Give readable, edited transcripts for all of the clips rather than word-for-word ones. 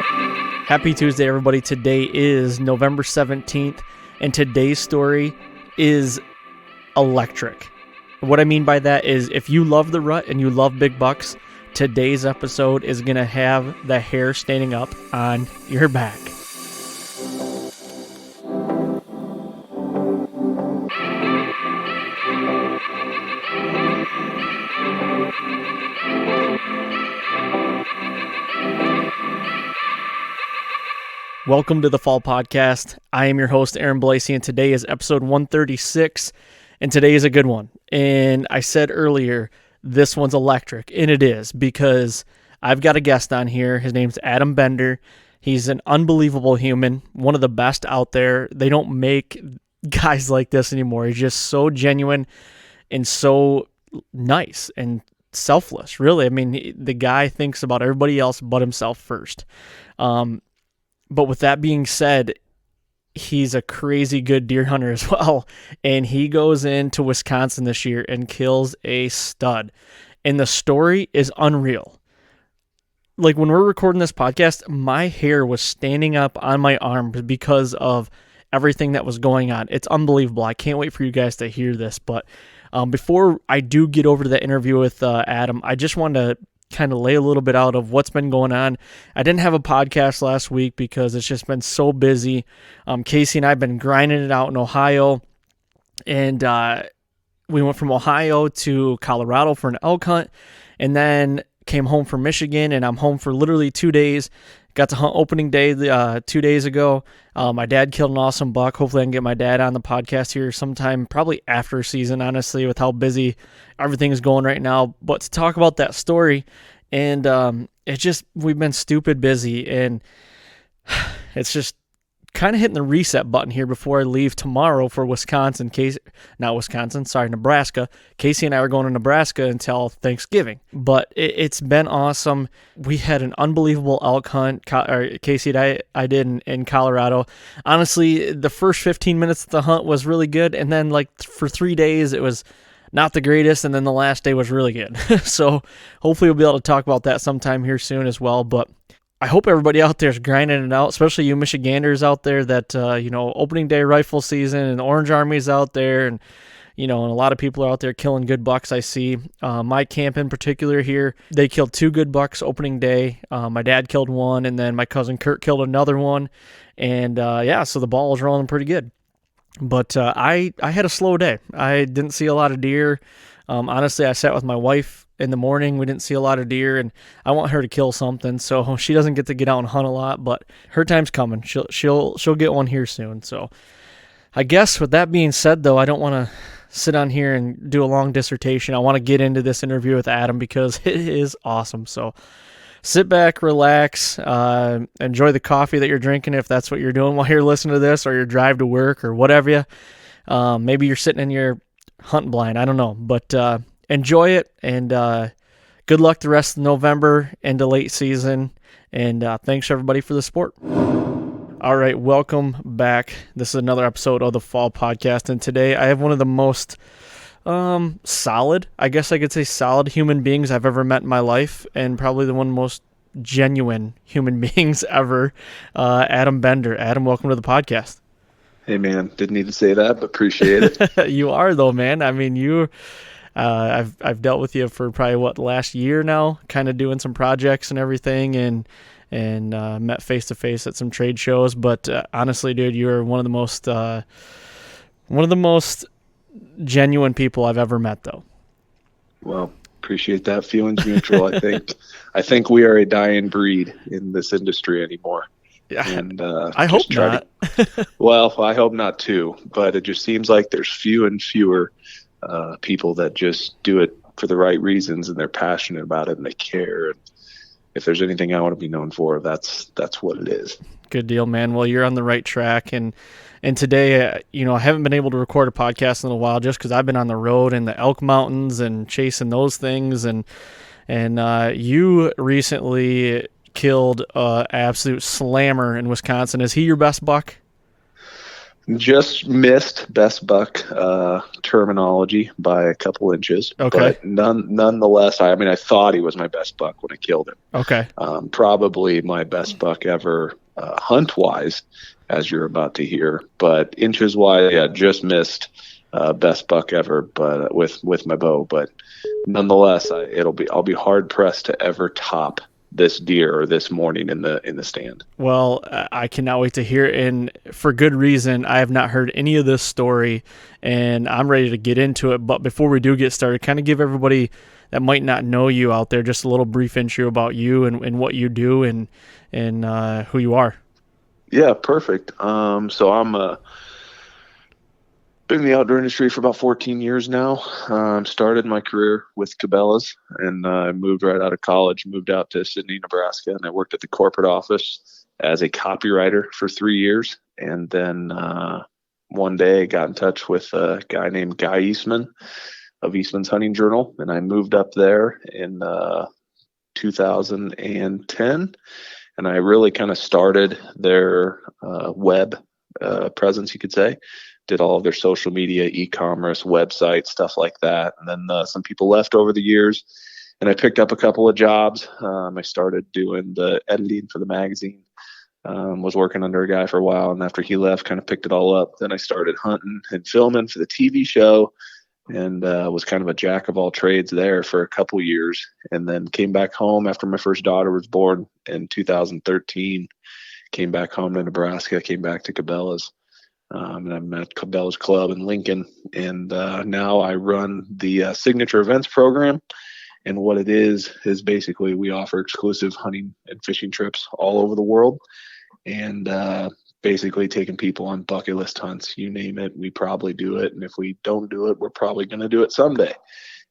Happy Tuesday, everybody. Today is November 17th, and today's story is electric. What I mean by that is if you love the rut and you love big bucks, today's episode is going to have the hair standing up on your back. Welcome to the Fall Podcast. I am your host, Aaron Blasey, and today is episode 136, and today is a good one. And I said earlier, this one's electric, and it is, because I've got a guest on here. His name's Adam Bender. He's an unbelievable human, one of the best out there. They don't make guys like this anymore. He's just so genuine and so nice and selfless, really. I mean, the guy thinks about everybody else but himself first. But with that being said, he's a crazy good deer hunter as well. And he goes into Wisconsin this year and kills a stud. And the story is unreal. Like when we're recording this podcast, my hair was standing up on my arms because of everything that was going on. It's unbelievable. I can't wait for you guys to hear this. But before I do get over to the interview with Adam, I just wanted to kind of lay a little bit out of what's been going on. I didn't have a podcast last week because it's just been so busy. Casey and I have been grinding it out in Ohio, and we went from Ohio to Colorado for an elk hunt, and then came home from Michigan, and I'm home for literally 2 days. Got to hunt opening day 2 days ago. My dad killed an awesome buck. Hopefully I can get my dad on the podcast here sometime, probably after season, honestly, with how busy everything is going right now. But to talk about that story, and we've been stupid busy, and it's just kind of hitting the reset button here before I leave tomorrow for Nebraska. Casey and I are going to Nebraska until Thanksgiving, but it's been awesome. We had an unbelievable elk hunt. Casey and I did in Colorado. Honestly, the first 15 minutes of the hunt was really good, and then like for 3 days it was not the greatest, and then the last day was really good. So hopefully we'll be able to talk about that sometime here soon as well. But I hope everybody out there is grinding it out, especially you Michiganders out there that, opening day rifle season, and the Orange Army's out there, and a lot of people are out there killing good bucks. I see my camp in particular here, they killed 2 good bucks opening day. My dad killed one, and then my cousin Kurt killed another one. And so the ball is rolling pretty good. But I had a slow day. I didn't see a lot of deer. Honestly, I sat with my wife in the morning. We didn't see a lot of deer, and I want her to kill something, so she doesn't get to get out and hunt a lot, but her time's coming. She'll get one here soon. So I guess with that being said, though, I don't want to sit on here and do a long dissertation. I want to get into this interview with Adam because it is awesome. So sit back, relax, enjoy the coffee that you're drinking if that's what you're doing while you're listening to this, or your drive to work or whatever. Maybe you're sitting in your hunting blind. I don't know, but enjoy it, and good luck the rest of November into late season, and thanks everybody for the support. All right, welcome back. This is another episode of the Fall Podcast, and today I have one of the most solid, I guess I could say solid human beings I've ever met in my life, and probably the one most genuine human beings ever, Adam Bender. Adam, welcome to the podcast. Hey man, didn't need to say that, but appreciate it. You are though, man. I mean, I've dealt with you for probably the last year now, kind of doing some projects and everything, and met face to face at some trade shows. But honestly, dude, you're one of the most genuine people I've ever met, though. Well, appreciate that. Feelings mutual. I think we are a dying breed in this industry anymore. Yeah, and I hope not. Well, I hope not too. But it just seems like there's few and fewer people that just do it for the right reasons, and they're passionate about it and they care. And if there's anything I want to be known for, that's what it is. Good deal, man. Well, you're on the right track, and today, I haven't been able to record a podcast in a while just because I've been on the road in the Elk Mountains and chasing those things, and you recently killed an absolute slammer in Wisconsin. Is he your best buck? Just missed best buck terminology by a couple inches, Okay. but nonetheless, I thought he was my best buck when I killed him. Okay. Probably my best buck ever hunt wise, as you're about to hear. But inches wise, yeah, just missed best buck ever, but with my bow. But nonetheless, I'll be hard pressed to ever top this deer or this morning in the stand. Well, I cannot wait to hear it, and for good reason. I have not heard any of this story, and I'm ready to get into it. But before we do get started, kind of give everybody that might not know you out there just a little brief intro about you and what you do and who you are. Yeah, perfect. So I'm been in the outdoor industry for about 14 years now. Started my career with Cabela's, and I moved right out of college, moved out to Sydney, Nebraska, and I worked at the corporate office as a copywriter for 3 years. And then one day I got in touch with a guy named Guy Eastman of Eastman's Hunting Journal, and I moved up there in 2010, and I really kind of started their web presence, you could say. Did all of their social media, e-commerce, website, stuff like that. And then some people left over the years, and I picked up a couple of jobs. I started doing the editing for the magazine, was working under a guy for a while, and after he left, kind of picked it all up. Then I started hunting and filming for the TV show, and was kind of a jack of all trades there for a couple years, and then came back home after my first daughter was born in 2013. Came back home to Nebraska, came back to Cabela's. And I'm at Cabela's Club in Lincoln, and now I run the Signature Events program. And what it is basically we offer exclusive hunting and fishing trips all over the world, and basically taking people on bucket list hunts. You name it, we probably do it. And if we don't do it, we're probably going to do it someday.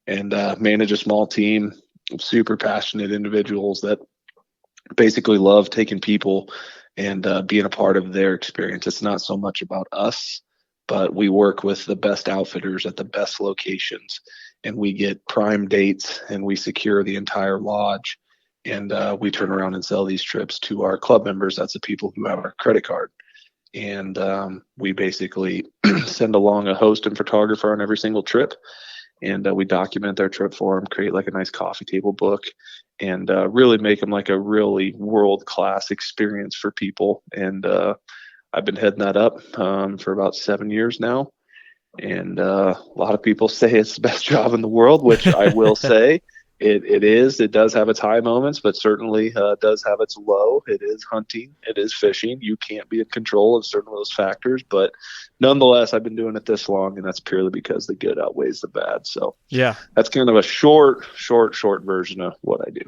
And manage a small team of super passionate individuals that basically love taking people and being a part of their experience. It's not so much about us, but we work with the best outfitters at the best locations, and we get prime dates, and we secure the entire lodge, and we turn around and sell these trips to our club members. That's the people who have our credit card. And we basically send along a host and photographer on every single trip, and we document their trip for them, create like a nice coffee table book, and really make them like a really world-class experience for people. And I've been heading that up for about 7 years now. And a lot of people say it's the best job in the world, which I will say it is. It does have its high moments, but certainly does have its low. It is hunting. It is fishing. You can't be in control of certain of those factors. But nonetheless, I've been doing it this long, and that's purely because the good outweighs the bad. So yeah, that's kind of a short version of what I do.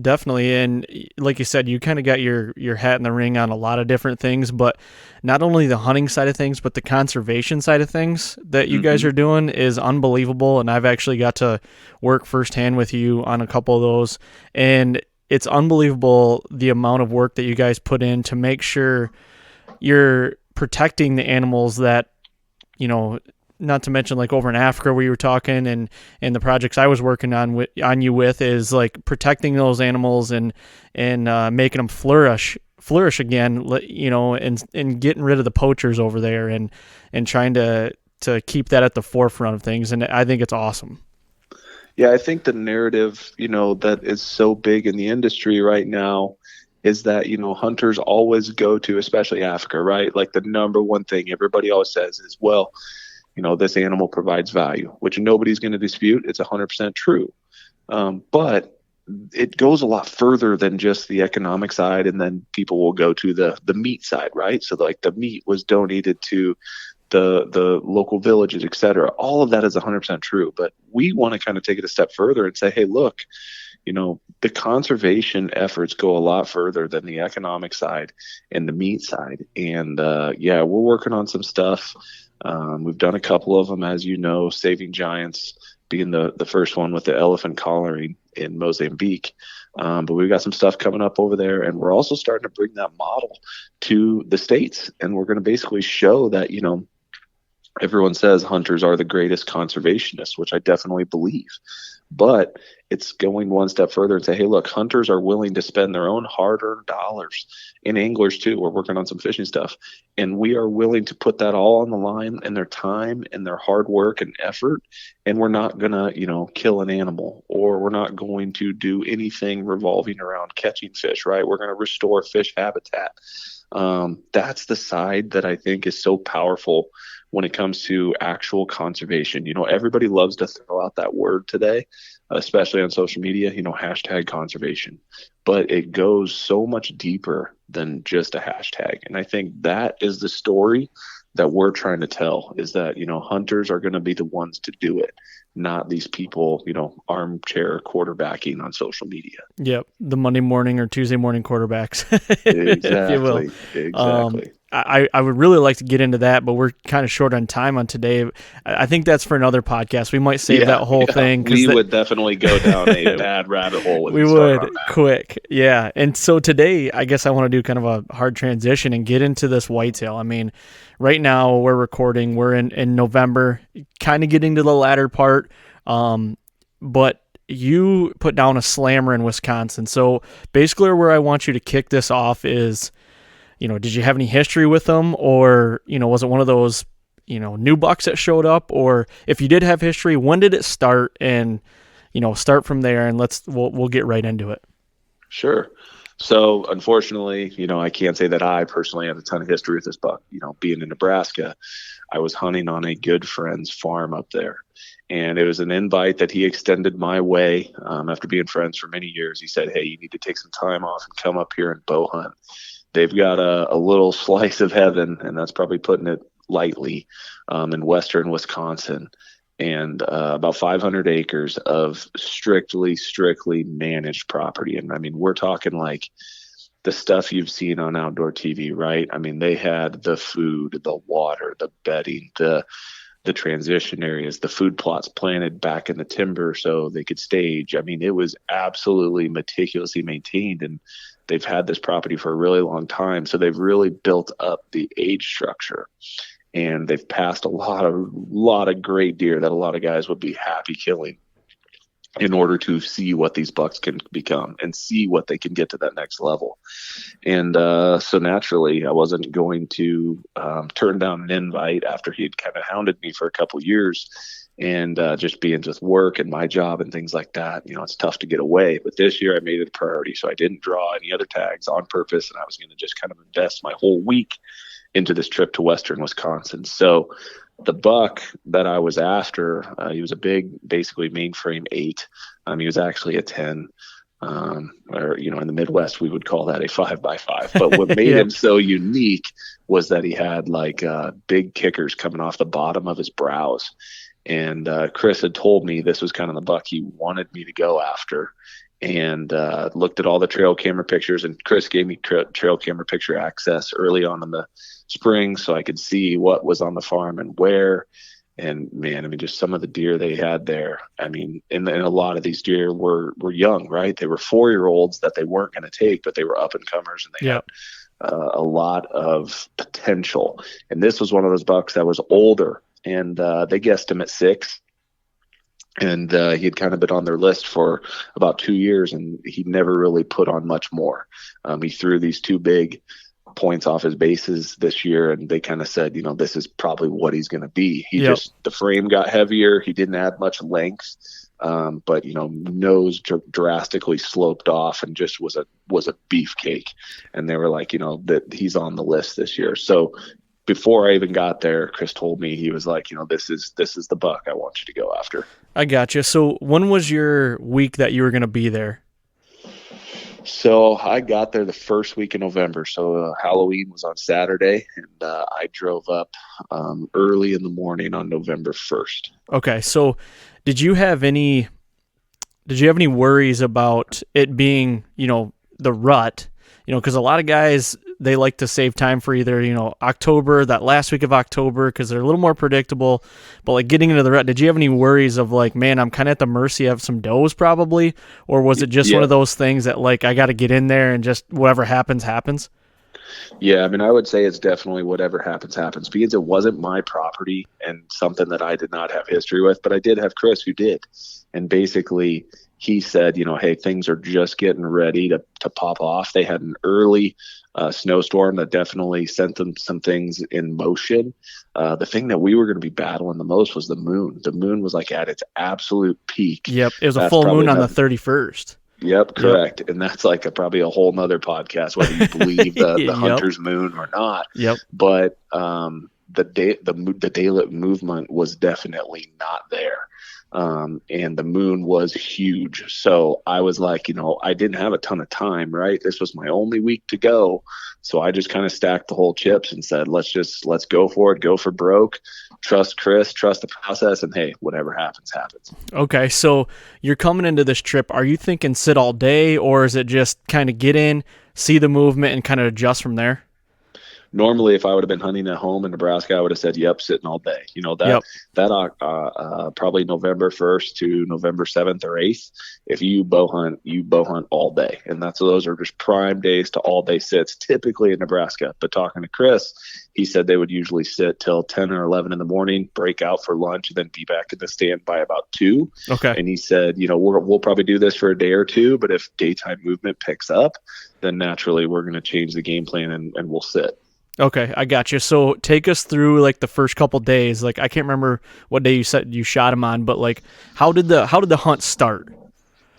Definitely. And like you said, you kind of got your hat in the ring on a lot of different things, but not only the hunting side of things, but the conservation side of things that you guys are doing is unbelievable. And I've actually got to work firsthand with you on a couple of those. And it's unbelievable the amount of work that you guys put in to make sure you're protecting the animals that, you know, not to mention like over in Africa where you were talking and the projects I was working on you with is like protecting those animals and making them flourish again, you know, and getting rid of the poachers over there and trying to keep that at the forefront of things. And I think it's awesome. Yeah, I think the narrative, you know, that is so big in the industry right now is that, you know, hunters always go to, especially Africa, right? Like the number one thing everybody always says is, well, you know, this animal provides value, which nobody's going to dispute. It's 100% true. But it goes a lot further than just the economic side. And then people will go to the meat side, right? So like the meat was donated to the local villages, et cetera. All of that is 100% true. But we want to kind of take it a step further and say, hey, look, you know, the conservation efforts go a lot further than the economic side and the meat side. And yeah, we're working on some stuff. We've done a couple of them, as you know, Saving Giants being the first one with the elephant collaring in Mozambique. But we've got some stuff coming up over there, and we're also starting to bring that model to the States. And we're going to basically show that, you know, everyone says hunters are the greatest conservationists, which I definitely believe. But it's going one step further and say, hey, look, hunters are willing to spend their own hard-earned dollars, and anglers too. We're working on some fishing stuff, and we are willing to put that all on the line, and their time and their hard work and effort. And we're not gonna, kill an animal, or we're not going to do anything revolving around catching fish, right? We're going to restore fish habitat. That's the side that I think is so powerful when it comes to actual conservation. Everybody loves to throw out that word today, especially on social media, hashtag conservation, but it goes so much deeper than just a hashtag. And I think that is the story that we're trying to tell, is that, hunters are going to be the ones to do it, not these people, armchair quarterbacking on social media. Yep. The Monday morning or Tuesday morning quarterbacks, Exactly. if you will. Exactly. I would really like to get into that, but we're kind of short on time on today. I think that's for another podcast. We might save that whole thing. We would definitely go down a bad rabbit hole. We would quick. Yeah. And so today, I guess I want to do kind of a hard transition and get into this whitetail. I mean, right now we're recording, we're in November, kind of getting to the latter part. But you put down a slammer in Wisconsin. So basically where I want you to kick this off is, did you have any history with them, or, was it one of those, new bucks that showed up? Or if you did have history, when did it start? And, start from there, and we'll get right into it. Sure. So unfortunately, I can't say that I personally have a ton of history with this buck. Being in Nebraska, I was hunting on a good friend's farm up there. And it was an invite that he extended my way after being friends for many years. He said, hey, you need to take some time off and come up here and bow hunt. They've got a little slice of heaven, and that's probably putting it lightly, in western Wisconsin. And about 500 acres of strictly managed property. And I mean, we're talking like the stuff you've seen on outdoor TV, right? I mean, they had the food, the water, the bedding, the transition areas, the food plots planted back in the timber so they could stage. I mean, it was absolutely meticulously maintained, and they've had this property for a really long time. So they've really built up the age structure, and they've passed a lot of great deer that a lot of guys would be happy killing in order to see what these bucks can become and see what they can get to that next level. And so naturally, I wasn't going to turn down an invite after he had kind of hounded me for a couple of years. And just being with work and my job and things like that, it's tough to get away. But this year I made it a priority. So I didn't draw any other tags on purpose. And I was going to just kind of invest my whole week into this trip to western Wisconsin. So the buck that I was after, he was a big, basically mainframe 8. He was actually a 10. Or, in the Midwest, we would call that a 5x5. But what made him so unique was that he had like big kickers coming off the bottom of his brows. And Chris had told me this was kind of the buck he wanted me to go after, and looked at all the trail camera pictures. And Chris gave me trail camera picture access early on in the spring so I could see what was on the farm and where. And man, I mean, just some of the deer they had there. I mean, and a lot of these deer were young, right? They were 4-year-olds that they weren't going to take, but they were up and comers, and they had a lot of potential. And this was one of those bucks that was older, and they guessed him at 6. And he had kind of been on their list for about 2 years, and he never really put on much more. He threw these 2 big points off his bases this year, and they kind of said, this is probably what he's going to be. The frame got heavier. He didn't add much length, but nose drastically sloped off and just was a beefcake. And they were like, that he's on the list this year. So before I even got there, Chris told me, he was like, this is the buck I want you to go after. I gotcha. So when was your week that you were going to be there? So I got there the first week in November. So Halloween was on Saturday, and I drove up early in the morning on November 1st. Okay. So did you have any worries about it being, the rut? Because a lot of guys, they like to save time for either, October, that last week of October, because they're a little more predictable. But like getting into the rut, did you have any worries of like, man, I'm kind of at the mercy of some does probably? Or was it just one of those things that like, I got to get in there and just whatever happens, happens? Yeah, I mean, I would say it's definitely whatever happens, happens, because it wasn't my property and something that I did not have history with, but I did have Chris who did. And basically, he said, hey, things are just getting ready to pop off. They had an early snowstorm that definitely sent them some things in motion. The thing that we were going to be battling the most was the moon. The moon was like at its absolute peak. Yep. It was a That's full probably moon on the another- 31st. Yep, correct. Yep. And that's like probably a whole nother podcast, whether you believe the Yep. hunter's moon or not. Yep. But the daylit movement was definitely not there. And the moon was huge. So I was like, I didn't have a ton of time, right? This was my only week to go. So I just kind of stacked the whole chips and said, let's go for it, go for broke, trust Chris, trust the process, and hey, whatever happens, happens. Okay, so you're coming into this trip. Are you thinking sit all day, or is it just kind of get in, see the movement, and kind of adjust from there? Normally, if I would have been hunting at home in Nebraska, I would have said, "Yep, sitting all day." Probably November 1st to November 7th or 8th. If you bow hunt all day, and those are just prime days to all day sits, typically in Nebraska. But talking to Chris, he said they would usually sit till 10 or 11 in the morning, break out for lunch, and then be back in the stand by about 2. Okay. And he said, we'll probably do this for a day or two, but if daytime movement picks up, then naturally we're going to change the game plan and we'll sit. Okay, I got you. So take us through like the first couple days. Like I can't remember what day you said you shot him on, but like how did the hunt start?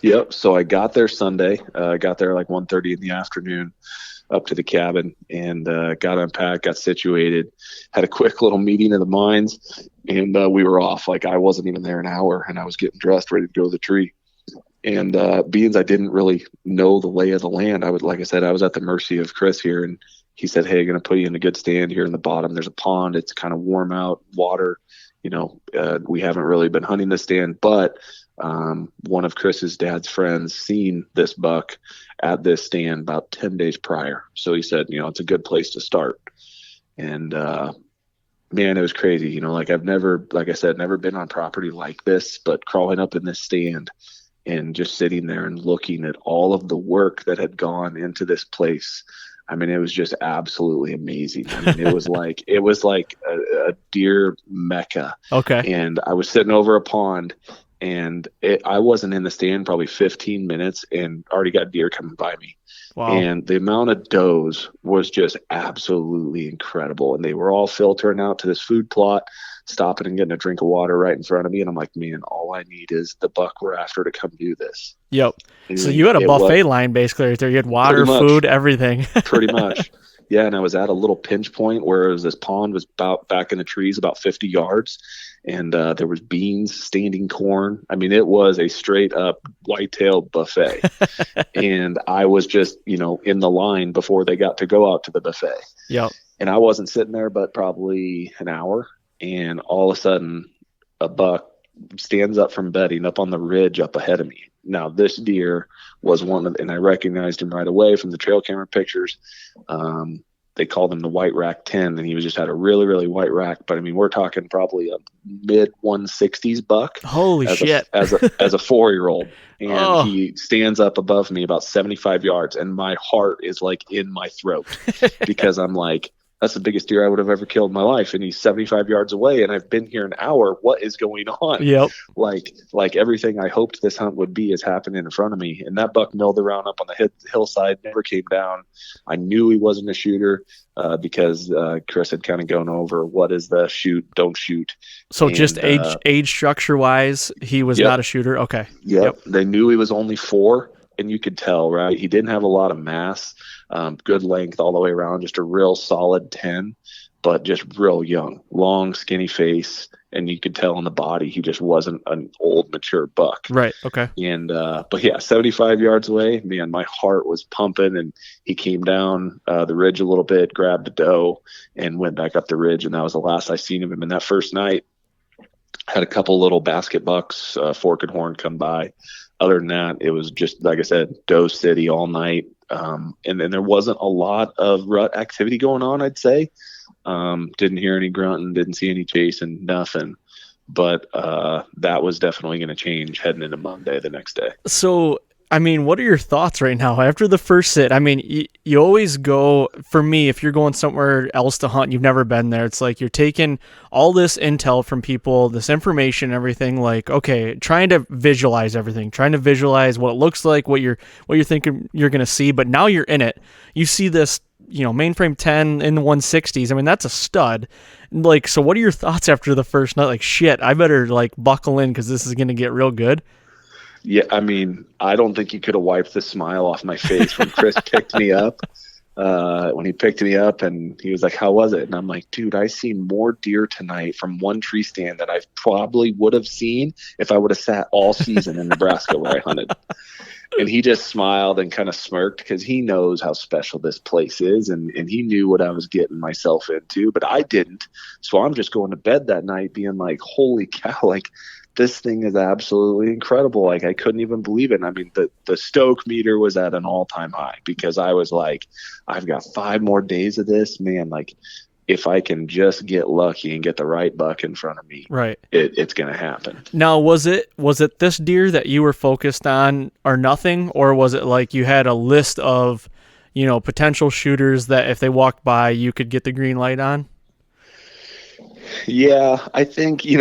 Yep. So I got there Sunday. Got there like 1:30 in the afternoon, up to the cabin, and got unpacked, got situated, had a quick little meeting of the minds, and we were off. Like I wasn't even there an hour, and I was getting dressed, ready to go to the tree. And being I didn't really know the lay of the land, I was at the mercy of Chris here, and he said, "Hey, I'm going to put you in a good stand here in the bottom. There's a pond. It's kind of warm out, water. We haven't really been hunting this stand, but one of Chris's dad's friends seen this buck at this stand about 10 days prior. So he said, it's a good place to start." And man, it was crazy. I've never been on property like this, but crawling up in this stand and just sitting there and looking at all of the work that had gone into this place. I mean, it was just absolutely amazing. I mean, it was like a deer mecca. Okay. And I was sitting over a pond, and I wasn't in the stand probably 15 minutes and already got deer coming by me. Wow. And the amount of does was just absolutely incredible. And they were all filtering out to this food plot, stopping and getting a drink of water right in front of me. And I'm like, man, all I need is the buck we're after to come do this. Yep. And so you had a buffet line basically right there. You had water, food, everything. Pretty much. Yeah. And I was at a little pinch point where this pond was about back in the trees, about 50 yards. And there was beans, standing corn. I mean, it was a straight up whitetail buffet. And I was just, in the line before they got to go out to the buffet. Yep. And I wasn't sitting there, but probably an hour. And all of a sudden, a buck stands up from bedding up on the ridge up ahead of me. Now, this deer was and I recognized him right away from the trail camera pictures. They called him the White Rack 10, and he just had a really, really white rack. But I mean, we're talking probably a mid 160s buck. Holy shit! As a 4-year-old, and he stands up above me about 75 yards, and my heart is like in my throat because I'm like, that's the biggest deer I would have ever killed in my life, and he's 75 yards away, and I've been here an hour. What is going on? Yep. Like everything I hoped this hunt would be is happening in front of me, and that buck milled around up on the hillside, never came down. I knew he wasn't a shooter because Chris had kind of gone over what is the shoot, don't shoot. So just age structure wise, he was not a shooter. Okay. Yep. They knew he was only 4. And you could tell, right? He didn't have a lot of mass, good length all the way around, just a real solid 10, but just real young, long, skinny face. And you could tell on the body, he just wasn't an old, mature buck. Right. Okay. And, but yeah, 75 yards away, man, my heart was pumping, and he came down the ridge a little bit, grabbed a doe, and went back up the ridge. And that was the last I seen of him. And that first night, had a couple little basket bucks, fork and horn come by. Other than that, it was just, like I said, doe city all night. And then there wasn't a lot of rut activity going on, I'd say. Didn't hear any grunting, didn't see any chasing, nothing. But that was definitely going to change heading into Monday the next day. So I mean, what are your thoughts right now after the first sit? I mean, you always go, for me, if you're going somewhere else to hunt, you've never been there, it's like you're taking all this intel from people, this information, everything, like, okay, trying to visualize everything, trying to visualize what it looks like, what you're thinking you're going to see, but now you're in it. You see this, mainframe 10 in the 160s. I mean, that's a stud. Like, so what are your thoughts after the first night? Like, shit, I better like buckle in because this is going to get real good. Yeah, I mean, I don't think you could have wiped the smile off my face when Chris picked me up. When he picked me up and he was like, how was it? And I'm like, dude, I seen more deer tonight from one tree stand than I probably would have seen if I would have sat all season in Nebraska where I hunted. And he just smiled and kind of smirked because he knows how special this place is. And he knew what I was getting myself into, but I didn't. So I'm just going to bed that night being like, holy cow, like, this thing is absolutely incredible. Like, I couldn't even believe it. And I mean, the stoke meter was at an all-time high because I was like, I've got 5 more days of this, man. Like, if I can just get lucky and get the right buck in front of me, right, it's going to happen. Now, was it this deer that you were focused on or nothing? Or was it like you had a list of, potential shooters that if they walked by, you could get the green light on? Yeah, I think, being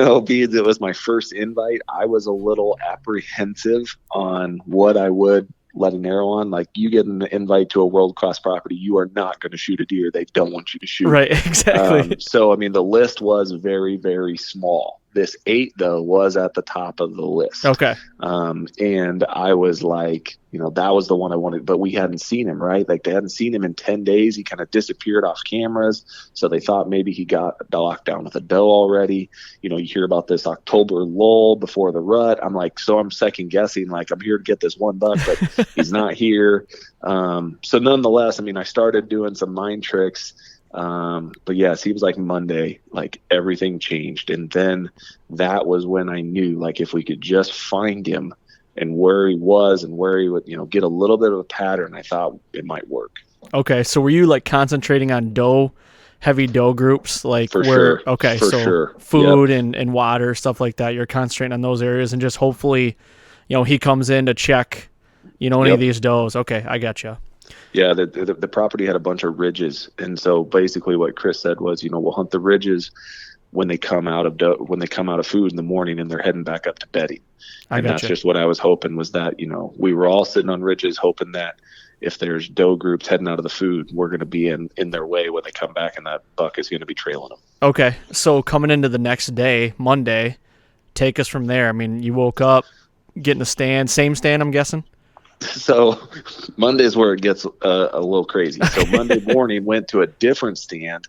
it was my first invite, I was a little apprehensive on what I would let an arrow on. Like, you get an invite to a world-class property, you are not going to shoot a deer they don't want you to shoot. Right, exactly. So, I mean, the list was very, very small. This 8, though, was at the top of the list. Okay. And I was like, that was the one I wanted, but we hadn't seen him, right? Like, they hadn't seen him in 10 days. He kind of disappeared off cameras. So they thought maybe he got locked down with a doe already. You hear about this October lull before the rut. I'm like, so I'm second guessing, like, I'm here to get this one buck, but he's not here. So nonetheless, I mean, I started doing some mind tricks. But yes, he was like Monday, like everything changed. And then that was when I knew, like, if we could just find him and where he was and where he would, get a little bit of a pattern, I thought it might work. Okay. So were you like concentrating on heavy doe groups? Like, for sure. Okay. For so sure. Food and water, stuff like that. You're concentrating on those areas and just hopefully, he comes in to check, any of these does. Okay. I gotcha. Yeah, the property had a bunch of ridges, and so basically what Chris said was, we'll hunt the ridges when they come out of food in the morning and they're heading back up to bedding. And that's just what I was hoping was that, we were all sitting on ridges hoping that if there's doe groups heading out of the food, we're going to be in their way when they come back, and that buck is going to be trailing them. Okay, so coming into the next day, Monday, take us from there. I mean, you woke up, get in the stand, same stand, I'm guessing? So Monday's where it gets a little crazy. So Monday morning went to a different stand,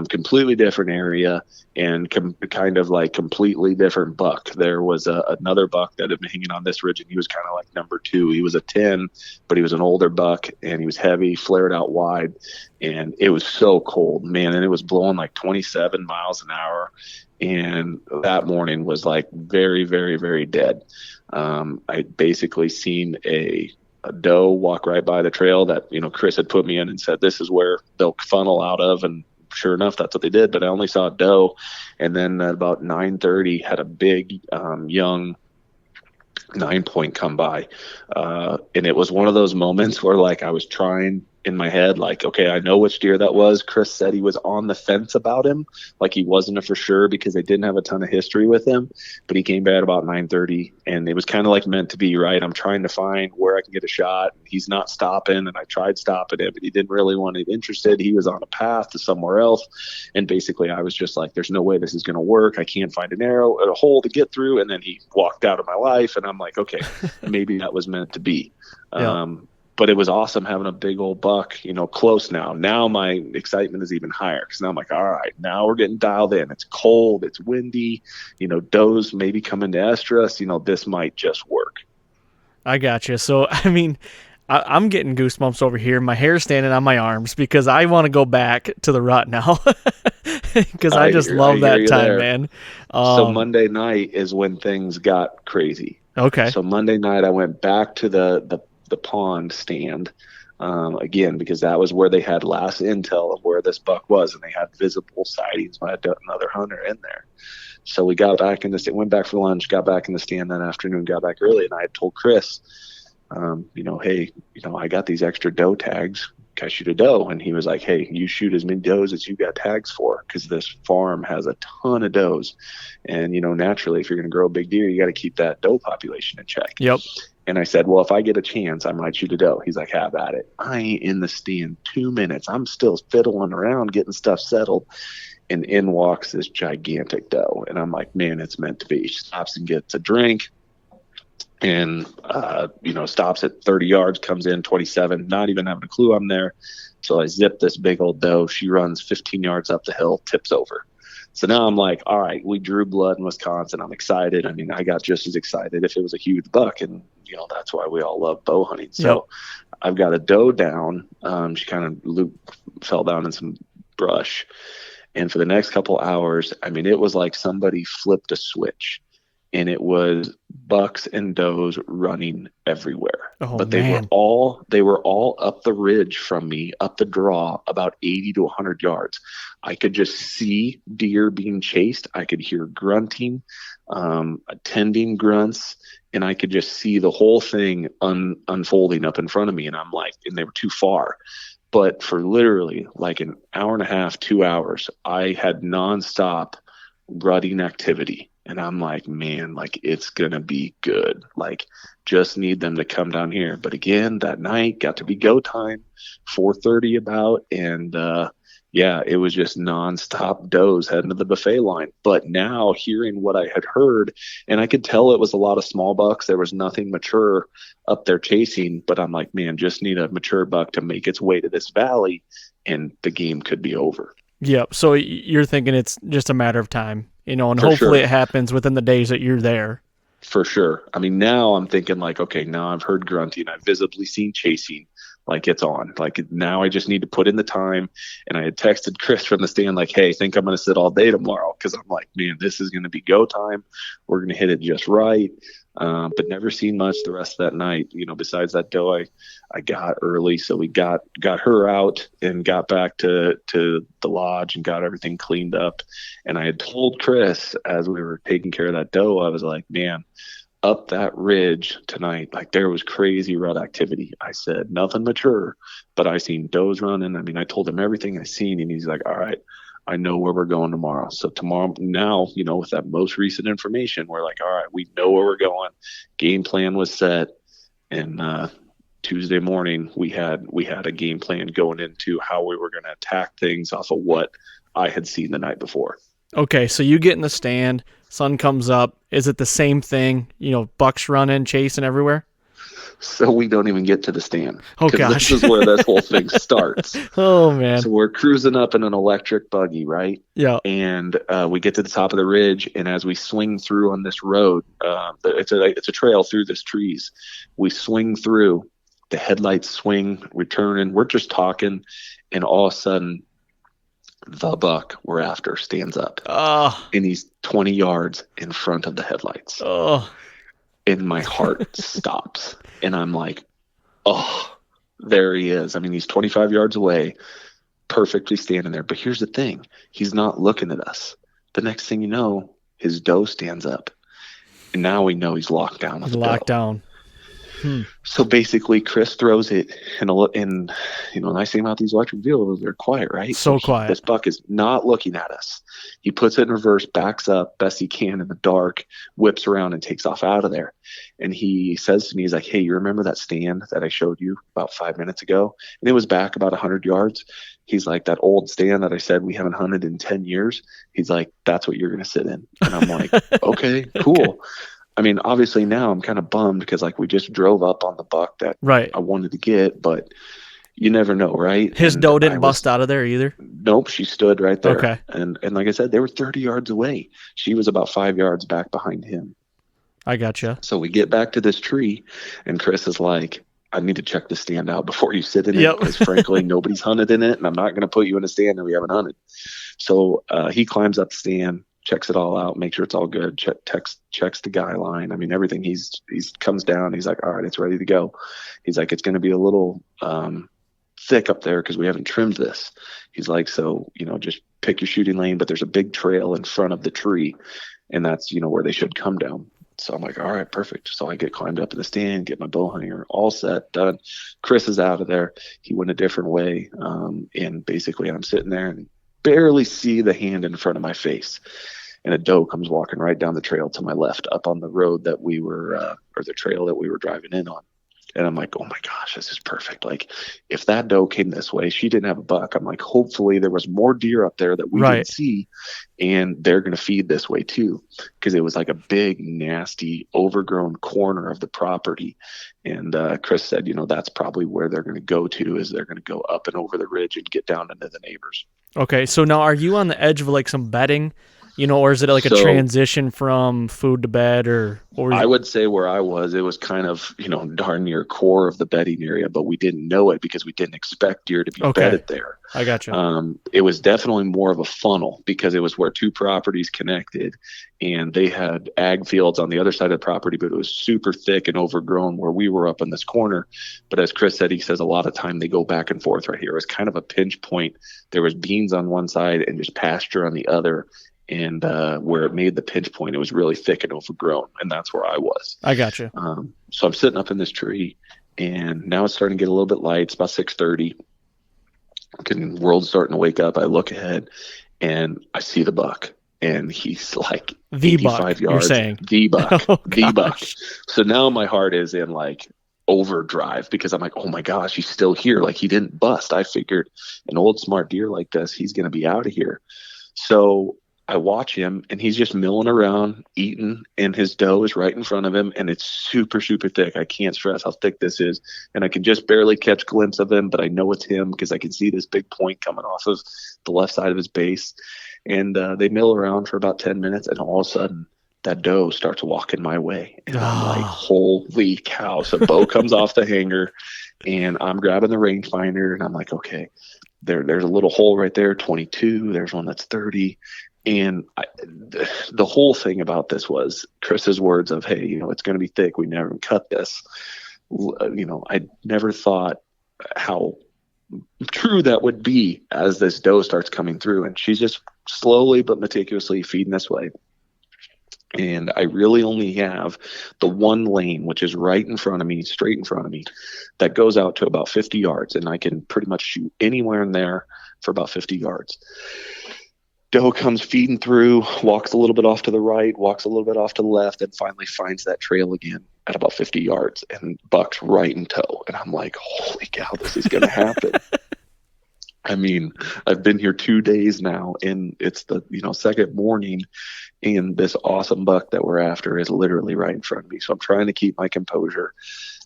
completely different area, and kind of like completely different buck. There was another buck that had been hanging on this ridge, and he was kind of like number 2. He was a 10, but he was an older buck, and he was heavy, flared out wide, and it was so cold, man, and it was blowing like 27 miles an hour. And that morning was like very, very, very dead. I basically seen a doe walk right by the trail that, Chris had put me in and said, this is where they'll funnel out of. And sure enough, that's what they did. But I only saw a doe. And then at about 9:30 had a big, young 9-point come by. And it was one of those moments where, like, I was trying in my head, like, okay, I know which deer that was. Chris said he was on the fence about him, like he wasn't a for sure because they didn't have a ton of history with him, but he came back about 9:30, and it was kind of like meant to be, right? I'm trying to find where I can get a shot. He's not stopping, and I tried stopping him, but he didn't really want it interested. He was on a path to somewhere else, and basically I was just like, there's no way this is going to work. I can't find an arrow, a hole to get through, and then he walked out of my life, and I'm like, okay, maybe that was meant to be. Yeah. But it was awesome having a big old buck, close now. Now my excitement is even higher because now I'm like, all right, now we're getting dialed in. It's cold, it's windy, does maybe coming to estrus, this might just work. I gotcha. So, I mean, I'm getting goosebumps over here. My hair's standing on my arms because I want to go back to the rut now because I just love that time, there. Man. So Monday night is when things got crazy. Okay. So Monday night I went back to the pond stand again because that was where they had last intel of where this buck was, and they had visible sightings. I had another hunter in there. So we got back in the stand, went back for lunch, got back in the stand that afternoon, got back early, and I had told Chris, hey, I got these extra doe tags. Can I shoot a doe? And he was like, hey, you shoot as many does as you got tags for, because this farm has a ton of does. And, naturally, if you're going to grow a big deer, you got to keep that doe population in check. Yep. And I said, well, if I get a chance, I might shoot a doe. He's like, have at it. I ain't in the stand 2 minutes. I'm still fiddling around, getting stuff settled. And in walks this gigantic doe. And I'm like, man, it's meant to be. She stops and gets a drink. And, stops at 30 yards, comes in 27, not even having a clue I'm there. So I zip this big old doe. She runs 15 yards up the hill, tips over. So now I'm like, all right, we drew blood in Wisconsin. I'm excited. I mean, I got just as excited if it was a huge buck. And, that's why we all love bow hunting. So I've got a doe down. She kind of fell down in some brush. And for the next couple hours, I mean, it was like somebody flipped a switch. And it was bucks and does running everywhere. But they were all up the ridge from me, up the draw, about 80 to 100 yards. I could just see deer being chased. I could hear grunting, attending grunts, and I could just see the whole thing unfolding up in front of me. And I'm like, and they were too far. But for literally like an hour and a half, 2 hours, I had nonstop rutting activity. And I'm like, man, like it's going to be good. Like just need them to come down here. But again, that night got to be go time, 4:30 about. And it was just nonstop does heading to the buffet line. But now hearing what I had heard, and I could tell it was a lot of small bucks. There was nothing mature up there chasing. But I'm like, man, just need a mature buck to make its way to this valley and the game could be over. Yep. So you're thinking it's just a matter of time, and For hopefully sure. It happens within the days that you're there. For sure. I mean, now I'm thinking like, okay, now I've heard grunting. I've visibly seen chasing. Like it's on. Like now I just need to put in the time. And I had texted Chris from the stand like, hey, I think I'm going to sit all day tomorrow. Because I'm like, man, this is going to be go time. We're going to hit it just right. But never seen much the rest of that night, besides that doe I got early. So we got her out and got back to the lodge and got everything cleaned up. And I had told Chris as we were taking care of that doe, I was like, man, up that ridge tonight, like there was crazy rut activity. I said, nothing mature, but I seen does running. I mean, I told him everything I seen and he's like, all right, I know where we're going tomorrow. So tomorrow now, with that most recent information, we're like, all right, we know where we're going. Game plan was set. And Tuesday morning, we had a game plan going into how we were going to attack things off of what I had seen the night before. Okay, so you get in the stand, sun comes up. Is it the same thing? Bucks running, chasing everywhere? So we don't even get to the stand. Oh, gosh. This is where this whole thing starts. Oh, man. So we're cruising up in an electric buggy, right? Yeah. And we get to the top of the ridge, and as we swing through on this road, it's a trail through these trees. We swing through, the headlights swing, returning. We're just talking, and all of a sudden, the buck we're after stands up. Oh. And he's 20 yards in front of the headlights. Oh. And my heart stops. And I'm like, oh, there he is. I mean, he's 25 yards away, perfectly standing there. But here's the thing. He's not looking at us. The next thing you know, his doe stands up. And now we know he's locked down. He's locked down. So basically, Chris throws it, and nice thing about these electric vehicles, they're quiet, right? So quiet. This buck is not looking at us. He puts it in reverse, backs up best he can in the dark, whips around, and takes off out of there. And he says to me, he's like, hey, you remember that stand that I showed you about 5 minutes ago? And it was back about 100 yards. He's like, that old stand that I said we haven't hunted in 10 years. He's like, that's what you're going to sit in. And I'm like, okay, cool. Okay. I mean, obviously now I'm kind of bummed because we just drove up on the buck that I wanted to get, but you never know, right? His doe didn't bust out of there either? Nope, she stood right there. Okay. And like I said, they were 30 yards away. She was about 5 yards back behind him. I gotcha. So we get back to this tree, and Chris is like, I need to check the stand out before you sit in it, because frankly, nobody's hunted in it, and I'm not going to put you in a stand that we haven't hunted. So he climbs up the stand, checks it all out, make sure it's all good, checks the guy line. I mean, everything. He's comes down. He's like, all right, it's ready to go. He's like, it's going to be a little thick up there because we haven't trimmed this. He's like, so, just pick your shooting lane, but there's a big trail in front of the tree, and that's, where they should come down. So I'm like, all right, perfect. So I get climbed up in the stand, get my bow hanger all set, done. Chris is out of there. He went a different way. And basically I'm sitting there and barely see the hand in front of my face. And a doe comes walking right down the trail to my left up on the road that we were, or the trail that we were driving in on. And I'm like, oh my gosh, this is perfect. Like, if that doe came this way, she didn't have a buck. I'm like, hopefully there was more deer up there that we didn't see, and they're going to feed this way too. Because it was like a big, nasty, overgrown corner of the property. And Chris said, that's probably where they're going to go to, is they're going to go up and over the ridge and get down into the neighbors. Okay, so now are you on the edge of like some bedding? Or is it like a transition from food to bed, or I would say where I was, it was kind of, darn near core of the bedding area, but we didn't know it because we didn't expect deer to be bedded there. I got you. It was definitely more of a funnel because it was where two properties connected, and they had ag fields on the other side of the property, but it was super thick and overgrown where we were up in this corner. But as Chris said, he says a lot of time they go back and forth right here. It was kind of a pinch point. There was beans on one side and just pasture on the other. And where it made the pinch point, it was really thick and overgrown, and that's where I was. I got you. So I'm sitting up in this tree, and now it's starting to get a little bit light. It's about 6:30. The world's starting to wake up. I look ahead, and I see the buck, and he's like the 85 buck, yards. you're saying. The buck. Oh, the buck. So now my heart is in like overdrive because I'm like, oh my gosh, he's still here. Like, he didn't bust. I figured an old smart deer like this, he's going to be out of here. So I watch him, and he's just milling around, eating, and his doe is right in front of him, and it's super, super thick. I can't stress how thick this is, and I can just barely catch a glimpse of him, but I know it's him because I can see this big point coming off of the left side of his base. And they mill around for about 10 minutes, and all of a sudden, that doe starts walking my way, and I'm like, holy cow. So bow comes off the hanger, and I'm grabbing the rangefinder, and I'm like, okay, there's a little hole right there, 22. There's one that's 30. And the whole thing about this was Chris's words of, hey, it's going to be thick. We never cut this. I never thought how true that would be as this doe starts coming through. And she's just slowly but meticulously feeding this way. And I really only have the one lane, which is right in front of me, straight in front of me, that goes out to about 50 yards. And I can pretty much shoot anywhere in there for about 50 yards. Doe comes feeding through, walks a little bit off to the right, walks a little bit off to the left, and finally finds that trail again at about 50 yards, and buck's right in tow. And I'm like, holy cow, this is going to happen. I mean, I've been here 2 days now, and it's the second morning, and this awesome buck that we're after is literally right in front of me. So I'm trying to keep my composure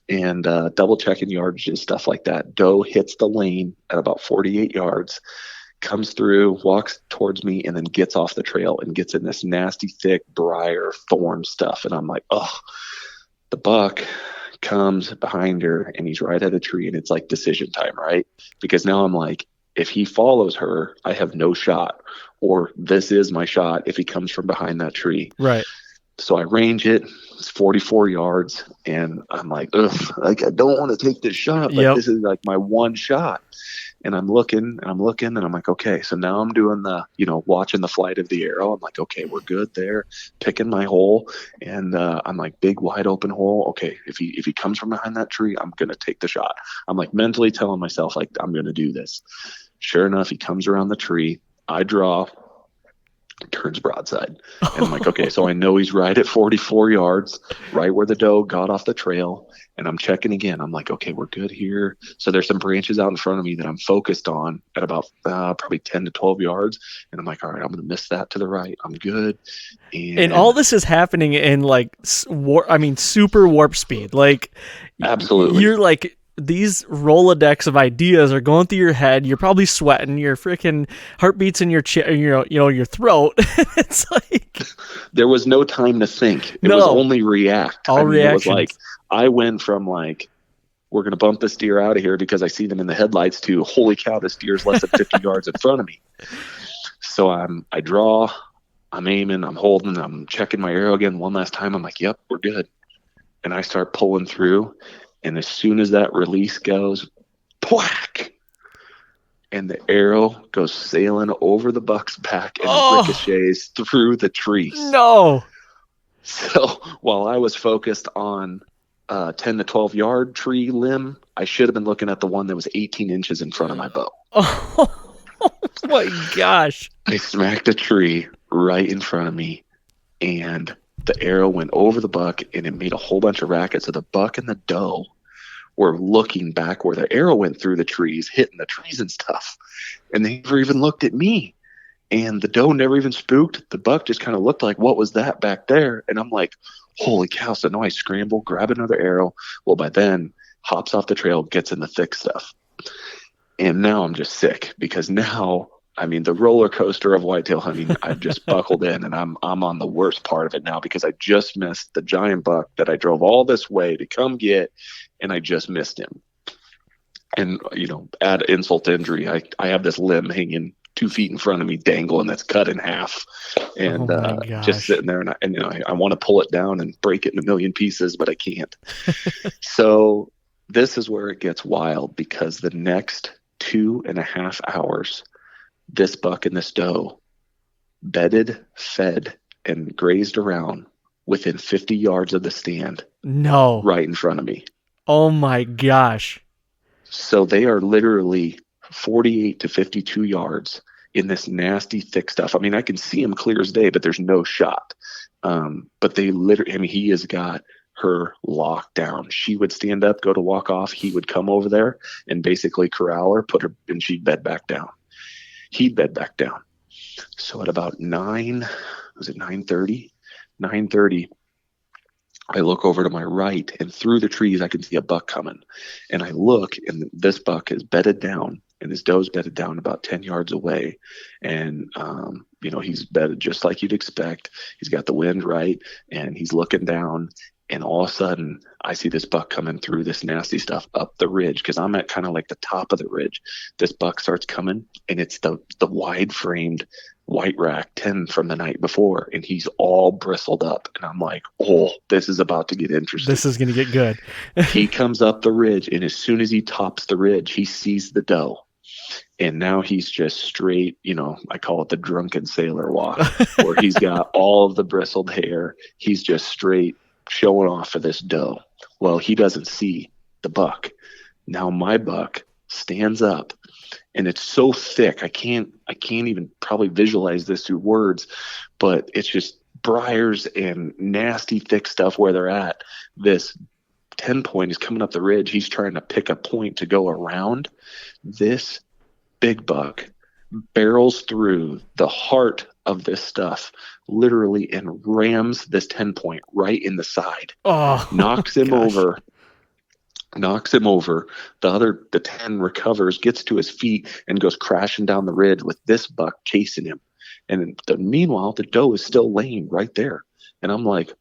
and double checking yardages, stuff like that. Doe hits the lane at about 48 yards. Comes through, walks towards me, and then gets off the trail and gets in this nasty, thick briar thorn stuff. And I'm like, oh, the buck comes behind her, and he's right at a tree, and it's like decision time, right? Because now I'm like, if he follows her, I have no shot, or this is my shot if he comes from behind that tree. Right. So I range it. It's 44 yards, and I'm like, ugh, like, I don't want to take this shot, but this is like my one shot. And I'm looking, and I'm like, okay, so now I'm doing the, watching the flight of the arrow. I'm like, okay, we're good there, picking my hole. And I'm like, big, wide open hole. Okay, if he comes from behind that tree, I'm going to take the shot. I'm like mentally telling myself, like, I'm going to do this. Sure enough, he comes around the tree. I draw, turns broadside. And I'm like, okay, so I know he's right at 44 yards, right where the doe got off the trail. And I'm checking again. I'm like, okay, we're good here. So there's some branches out in front of me that I'm focused on at about probably 10 to 12 yards. And I'm like, all right, I'm going to miss that to the right. I'm good. And all this is happening in like, super warp speed. Like, absolutely. You're like, these Rolodex of ideas are going through your head. You're probably sweating. Your freaking heartbeats in your your throat. It's like there was no time to think. It was only react. All reactions. It was like I went from like, we're going to bump this deer out of here because I see them in the headlights to, holy cow, this deer's less than 50 yards in front of me. So I draw, I'm aiming, I'm holding, I'm checking my arrow again one last time. I'm like, yep, we're good. And I start pulling through. And as soon as that release goes, whack, and the arrow goes sailing over the buck's back and ricochets through the trees. No. So while I was focused on 10 to 12 yard tree limb, I should have been looking at the one that was 18 inches in front of my bow. Oh my gosh. I smacked a tree right in front of me, and the arrow went over the buck, and it made a whole bunch of racket. So the buck and the doe were looking back where the arrow went through the trees, hitting the trees and stuff. And they never even looked at me. And the doe never even spooked. The buck just kind of looked like, what was that back there? And I'm like, holy cow. So now I scramble, grab another arrow. Well, by then, hops off the trail, gets in the thick stuff. And now I'm just sick because now, I mean, the roller coaster of whitetail hunting, I've just buckled in, and I'm on the worst part of it now because I just missed the giant buck that I drove all this way to come get, and I just missed him. And, you know, add insult to injury, I have this limb hanging 2 feet in front of me, dangling, that's cut in half, and just sitting there, and you know, I want to pull it down and break it in a million pieces, but I can't. So this is where it gets wild, because the next 2.5 hours, this buck and this doe bedded, fed, and grazed around within 50 yards of the stand. No. Right in front of me. Oh my gosh. So they are literally 48 to 52 yards in this nasty thick stuff. I mean, I can see him clear as day, but there's no shot. But they literally, I mean, he has got her locked down. She would stand up, go to walk off. He would come over there and basically corral her, put her, and she'd bed back down. He'd bed back down. So at about 9:30, I look over to my right, and through the trees, I can see a buck coming. And I look, and this buck is bedded down, and his doe's bedded down about 10 yards away. And, you know, he's bedded just like you'd expect. He's got the wind right, and he's looking down. And all of a sudden, I see this buck coming through this nasty stuff up the ridge, because I'm at kind of like the top of the ridge. This buck starts coming, and it's the wide-framed white rack 10 from the night before, and he's all bristled up. And I'm like, oh, this is about to get interesting. This is going to get good. He comes up the ridge, and as soon as he tops the ridge, he sees the doe. And now he's just straight, you know, I call it the drunken sailor walk, where he's got all of the bristled hair. He's just straight showing off for this doe. Well, he doesn't see the buck. Now my buck stands up, and it's so thick, I can't even probably visualize this through words, but it's just briars and nasty thick stuff where they're at. This 10 point is coming up the ridge. He's trying to pick a point to go around. This big buck barrels through the heart of this stuff, literally, and rams this 10 point right in the side. Oh, knocks him over. The 10 recovers, gets to his feet, and goes crashing down the ridge with this buck chasing him. And meanwhile, the doe is still laying right there. And I'm like,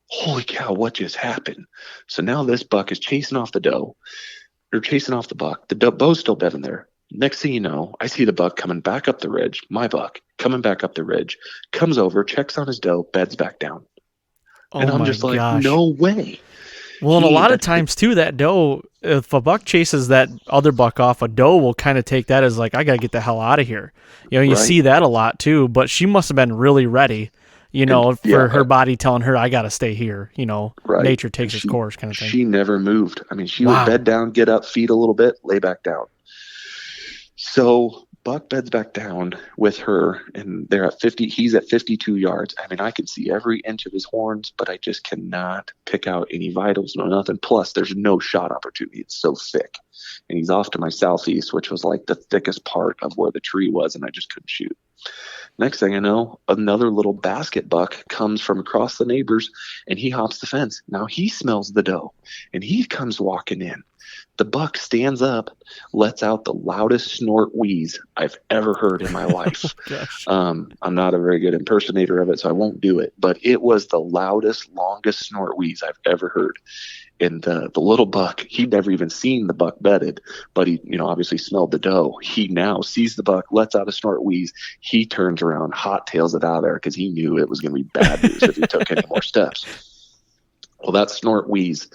holy cow, what just happened? So now this buck is chasing off the doe, or chasing off the buck. The bow's still bedding there. Next thing you know, I see the buck coming back up the ridge, my buck coming back up the ridge, comes over, checks on his doe, beds back down. And I'm just like, no way. Well, and a lot of times, too, that doe, if a buck chases that other buck off, a doe will kind of take that as like, I got to get the hell out of here. You know, you see that a lot, too, but she must have been really ready, you know, for her body telling her, I got to stay here, you know, nature takes its course kind of thing. She never moved. I mean, she would bed down, get up, feed a little bit, lay back down. So buck beds back down with her, and they're at 50. He's at 52 yards. I mean, I can see every inch of his horns, but I just cannot pick out any vitals, no nothing. Plus, there's no shot opportunity. It's so thick. And he's off to my southeast, which was like the thickest part of where the tree was, and I just couldn't shoot. Next thing I know, another little basket buck comes from across the neighbors, and he hops the fence. Now he smells the doe, and he comes walking in. The buck stands up, lets out the loudest snort wheeze I've ever heard in my life. I'm not a very good impersonator of it, so I won't do it. But it was the loudest, longest snort wheeze I've ever heard. And the little buck, he'd never even seen the buck bedded, but he, you know, obviously smelled the doe. He now sees the buck, lets out a snort wheeze. He turns around, hot tails it out of there, because he knew it was going to be bad news if he took any more steps. Well, that snort wheeze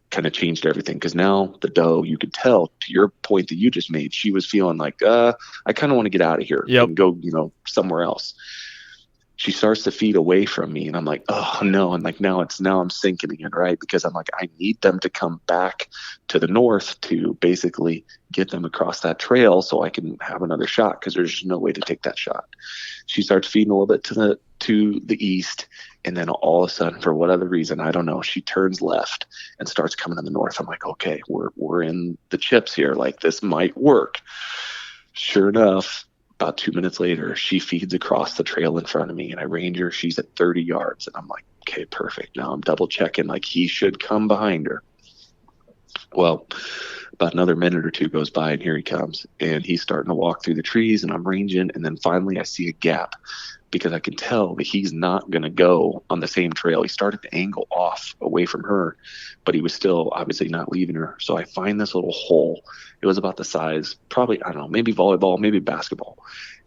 kind of changed everything, because now the doe, you could tell, to your point that you just made, she was feeling like, I kind of want to get out of here and go, you know, somewhere else. she starts to feed away from me, and I'm like, oh no. And like, now I'm sinking in, right? Because I'm like, I need them to come back to the north to basically get them across that trail so I can have another shot, because there's just no way to take that shot. She starts feeding a little bit to the east, and then all of a sudden, for whatever reason, I don't know, she turns left and starts coming to the north. I'm like, okay, we're in the chips here. Like, this might work. Sure enough, about 2 minutes later, she feeds across the trail in front of me, and I range her. She's at 30 yards, and I'm like, okay, perfect. Now I'm double checking, like, he should come behind her. Well, about another minute or two goes by, and here he comes, and he's starting to walk through the trees, and I'm ranging, and then finally I see a gap, because I can tell that he's not going to go on the same trail. He started to angle off away from her, but he was still obviously not leaving her. So I find this little hole. It was about the size, probably, I don't know, maybe volleyball, maybe basketball.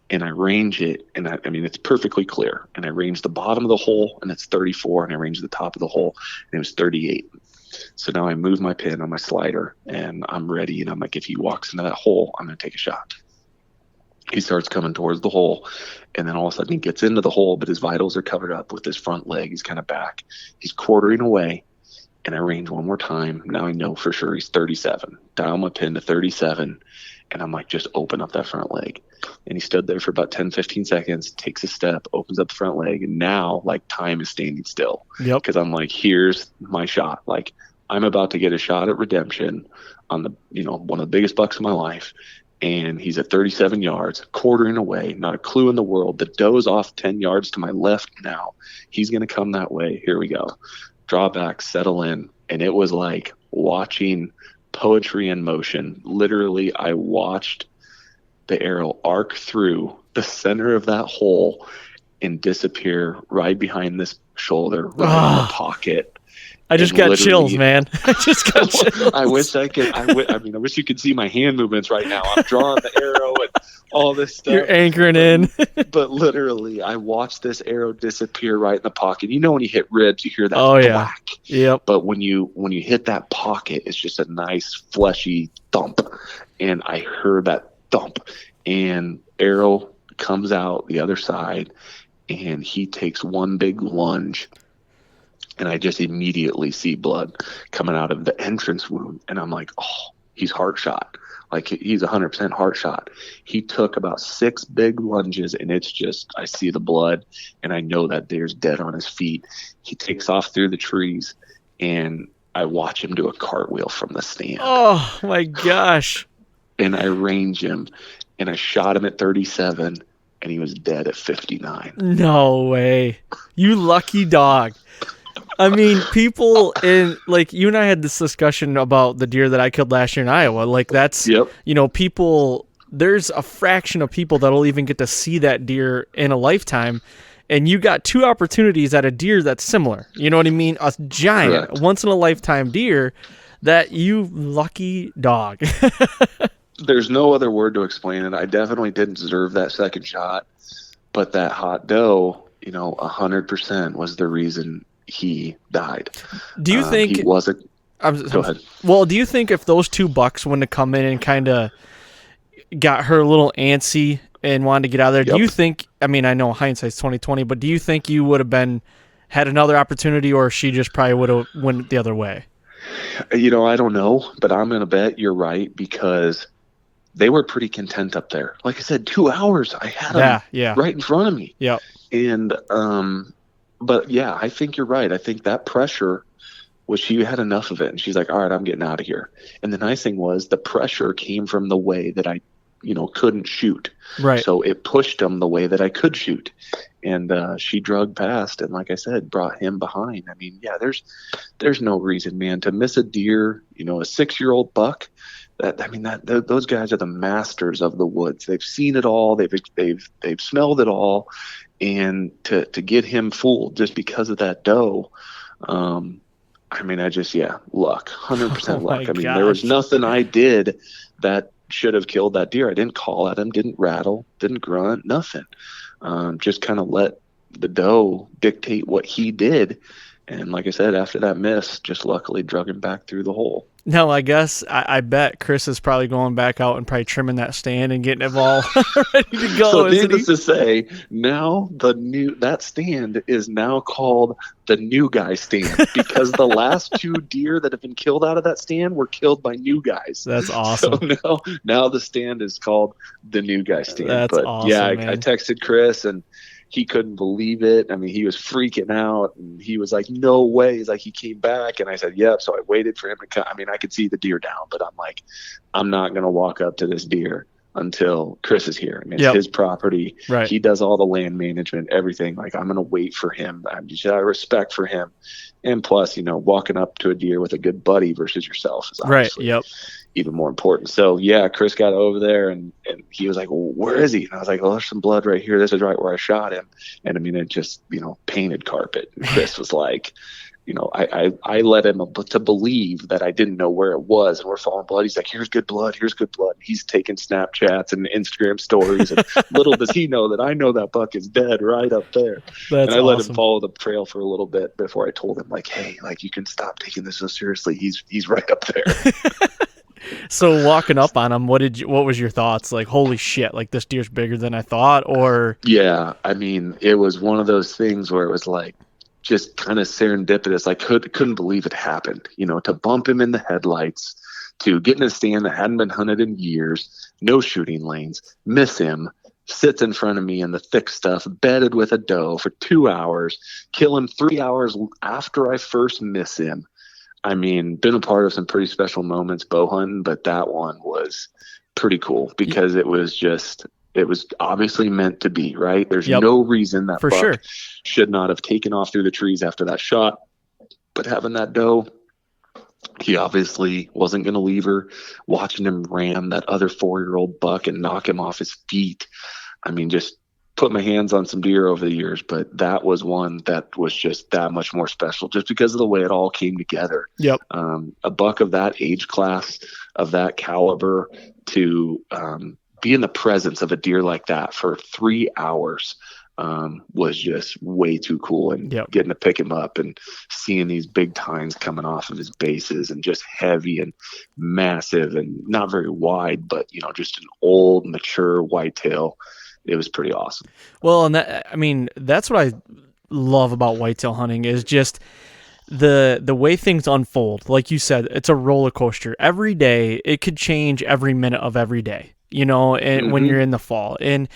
And I range it, and I mean, it's perfectly clear. And I range the bottom of the hole, and it's 34, and I range the top of the hole, and it was 38. So now I move my pin on my slider, and I'm ready. And I'm like, if he walks into that hole, I'm going to take a shot. He starts coming towards the hole, and then all of a sudden he gets into the hole, but his vitals are covered up with his front leg. He's kind of back. He's quartering away, and I range one more time. Now I know for sure he's 37. Dial my pin to 37, and I'm like, just open up that front leg. And he stood there for about 10, 15 seconds, takes a step, opens up the front leg, and now, like, time is standing still. Yep. Because I'm like, here's my shot. Like, I'm about to get a shot at redemption on the, one of the biggest bucks of my life. And he's at 37 yards, quartering away, not a clue in the world. The doe's off 10 yards to my left now. He's going to come that way. Here we go. Draw back, settle in. And it was like watching poetry in motion. Literally, I watched the arrow arc through the center of that hole and disappear right behind this shoulder, right in the pocket. I just got chills, man. I just got chills. I wish I could. I wish you could see my hand movements right now. I'm drawing the arrow and all this stuff. You're anchoring in. But literally, I watched this arrow disappear right in the pocket. You know, when you hit ribs, you hear that whack. Yep. But when you hit that pocket, it's just a nice fleshy thump. And I heard that thump, and arrow comes out the other side, and he takes one big lunge. And I just immediately see blood coming out of the entrance wound. And I'm like, oh, he's heart shot. Like, he's 100% heart shot. He took about 6 big lunges, and it's just, I see the blood, and I know that deer's dead on his feet. He takes off through the trees, and I watch him do a cartwheel from the stand. Oh, my gosh. And I range him, and I shot him at 37, and he was dead at 59. No way. You lucky dog. I mean, people in, like, you and I had this discussion about the deer that I killed last year in Iowa. Like, that's, people, there's a fraction of people that'll even get to see that deer in a lifetime. And you got 2 opportunities at a deer that's similar. You know what I mean? A giant, once in a lifetime deer that you lucky dog. There's no other word to explain it. I definitely didn't deserve that second shot, but that hot doe, 100% was the reason he died. Do you think he wasn't? Go ahead. Well, do you think if those 2 bucks wouldn't have come in and kind of got her a little antsy and wanted to get out of there, do you think? I mean, I know hindsight's 20/20, but do you think you would have had another opportunity, or she just probably would have went the other way? I don't know, but I'm gonna bet you're right, because they were pretty content up there. Like I said, 2 hours. I had them right in front of me. Yeah. And but yeah, I think you're right. I think that pressure was, she had enough of it, and she's like, all right, I'm getting out of here. And the nice thing was, the pressure came from the way that I, couldn't shoot. Right. So it pushed him the way that I could shoot. And she drug past, and like I said, brought him behind. I mean, yeah, there's no reason, man, to miss a deer, a 6-year-old buck. Those guys are the masters of the woods. They've seen it all. They've smelled it all. And to get him fooled just because of that doe, luck, 100% luck. I mean, there was nothing I did that should have killed that deer. I didn't call at him, didn't rattle, didn't grunt, nothing. Just kind of let the doe dictate what he did. And like I said, after that miss, just luckily drug him back through the hole. No, I guess I bet Chris is probably going back out and probably trimming that stand and getting it all ready to go. So Isn't he? needless to say, now that stand is now called the new guy stand because the last 2 deer that have been killed out of that stand were killed by new guys. That's awesome. So now the stand is called the new guy stand. That's but awesome, yeah, I man. texted Chris and he couldn't believe it. I mean, he was freaking out and he was like, no way. He's like, he came back. And I said, yep. So I waited for him to come. I mean, I could see the deer down, but I'm like, I'm not going to walk up to this deer until Chris is here. I mean, it's his property. Right. He does all the land management, everything. Like, I'm going to wait for him. I'm just out of respect for him. And plus, walking up to a deer with a good buddy versus yourself is obviously even more important. So yeah, Chris got over there and he was like, well, where is he? And I was like, oh, there's some blood right here. This is right where I shot him. And I mean, it just, painted carpet. And Chris was like, I let him to believe that I didn't know where it was, and we're falling blood. He's like, here's good blood. Here's good blood. He's taking Snapchats and Instagram stories. And little does he know that I know that buck is dead right up there. That's and I let awesome. him follow the trail for a little bit before I told him, like, hey, like, you can stop taking this so seriously. He's right up there. So walking up on him, what was your thoughts? Like, holy shit, like this deer's bigger than I thought, or? Yeah, I mean, it was one of those things where it was like, just kind of serendipitous. I couldn't believe it happened, to bump him in the headlights, to get in a stand that hadn't been hunted in years, no shooting lanes, miss him, sits in front of me in the thick stuff, bedded with a doe for 2 hours, kill him 3 hours after I first miss him. I mean, been a part of some pretty special moments bow hunting, but that one was pretty cool because it was obviously meant to be, right? There's no reason that buck should not have taken off through the trees after that shot. But having that doe, he obviously wasn't going to leave her. Watching him ram that other 4-year-old buck and knock him off his feet. I mean, just put my hands on some deer over the years, but that was one that was just that much more special just because of the way it all came together. Yep. A buck of that age class, of that caliber, to be in the presence of a deer like that for 3 hours was just way too cool. And getting to pick him up and seeing these big tines coming off of his bases and just heavy and massive and not very wide, but just an old, mature whitetail. It was pretty awesome. Well, and that's what I love about whitetail hunting is just the way things unfold. Like you said, it's a roller coaster. Every day, it could change every minute of every day, and when you're in the fall. And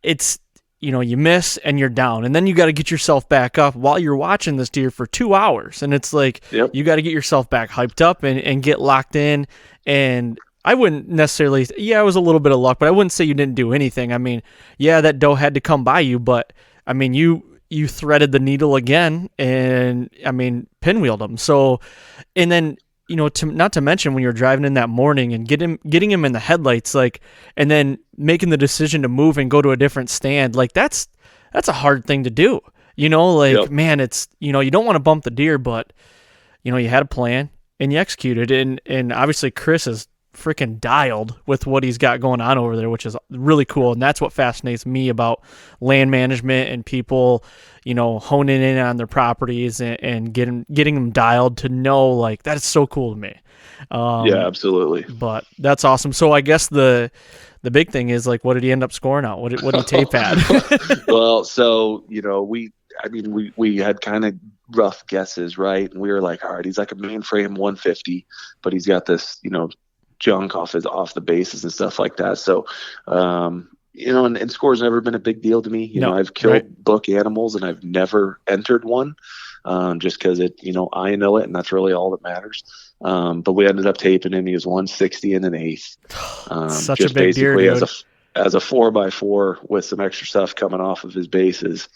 it's, you miss and you're down. And then you got to get yourself back up while you're watching this deer for 2 hours. And it's like, you got to get yourself back hyped up and get locked in. And I wouldn't necessarily, it was a little bit of luck, but I wouldn't say you didn't do anything. I mean, that doe had to come by you, but I mean, you threaded the needle again and pinwheeled him. So, and then, not to mention when you're driving in that morning and getting him in the headlights, like, and then making the decision to move and go to a different stand, like that's a hard thing to do, man, it's, you don't want to bump the deer, but you had a plan and you executed, and obviously Chris is freaking dialed with what he's got going on over there, which is really cool. And that's what fascinates me about land management and people, honing in on their properties and getting them dialed to know, like, that is so cool to me. Yeah, absolutely. But that's awesome. So I guess the big thing is, like, what did he end up scoring out? What did he tape at? Well, so, we had kind of rough guesses, right? And we were like, all right, he's like a mainframe 150, but he's got this, junk off the bases and stuff like that. So, and score's never been a big deal to me. I've killed buck animals and I've never entered one, just because I know it, and that's really all that matters. But we ended up taping him. He was 160 and an eighth. Such just a big deer, basically dude. as a 4x4 with some extra stuff coming off of his bases.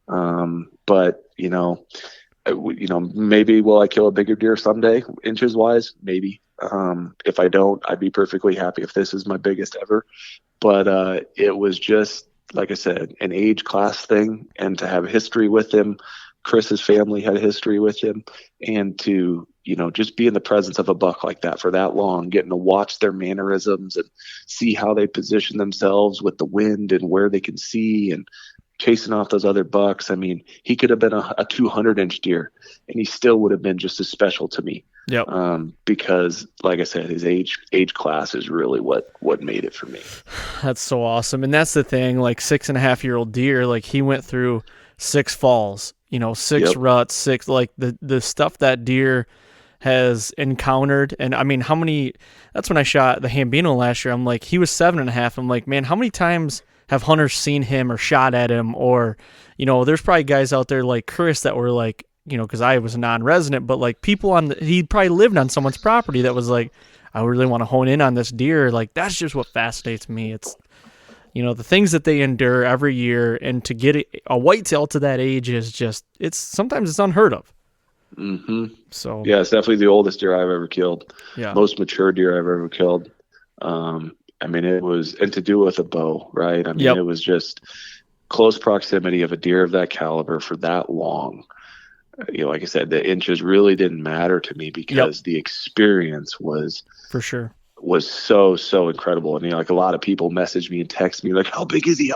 But maybe will I kill a bigger deer someday, inches wise? Maybe. If I don't, I'd be perfectly happy if this is my biggest ever. But it was just, like I said, an age class thing, and to have history with him. Chris's family had history with him, and to, just be in the presence of a buck like that for that long, getting to watch their mannerisms and see how they position themselves with the wind and where they can see and chasing off those other bucks. I mean, he could have been a 200-inch deer, and he still would have been just as special to me. Yep. Because, like I said, his age class is really what made it for me. That's so awesome. And that's the thing, like 6.5-year-old deer, like he went through 6 falls, 6 ruts, 6, like the stuff that deer has encountered. And I mean, that's when I shot the Hambino last year. I'm like, he was 7.5. I'm like, man, how many times have hunters seen him or shot at him? Or, there's probably guys out there like Chris that were like, because I was a non-resident, but like people he probably lived on someone's property that was like, I really want to hone in on this deer. Like, that's just what fascinates me. It's, the things that they endure every year, and to get a whitetail to that age is just, sometimes it's unheard of. Mm-hmm. So yeah, it's definitely the oldest deer I've ever killed. Yeah. Most mature deer I've ever killed. I mean, it was, and to do it with a bow, right? I mean, It was just close proximity of a deer of that caliber for that long. Like I said, the inches really didn't matter to me because the experience was for sure so incredible. And like a lot of people message me and text me like, how big is he?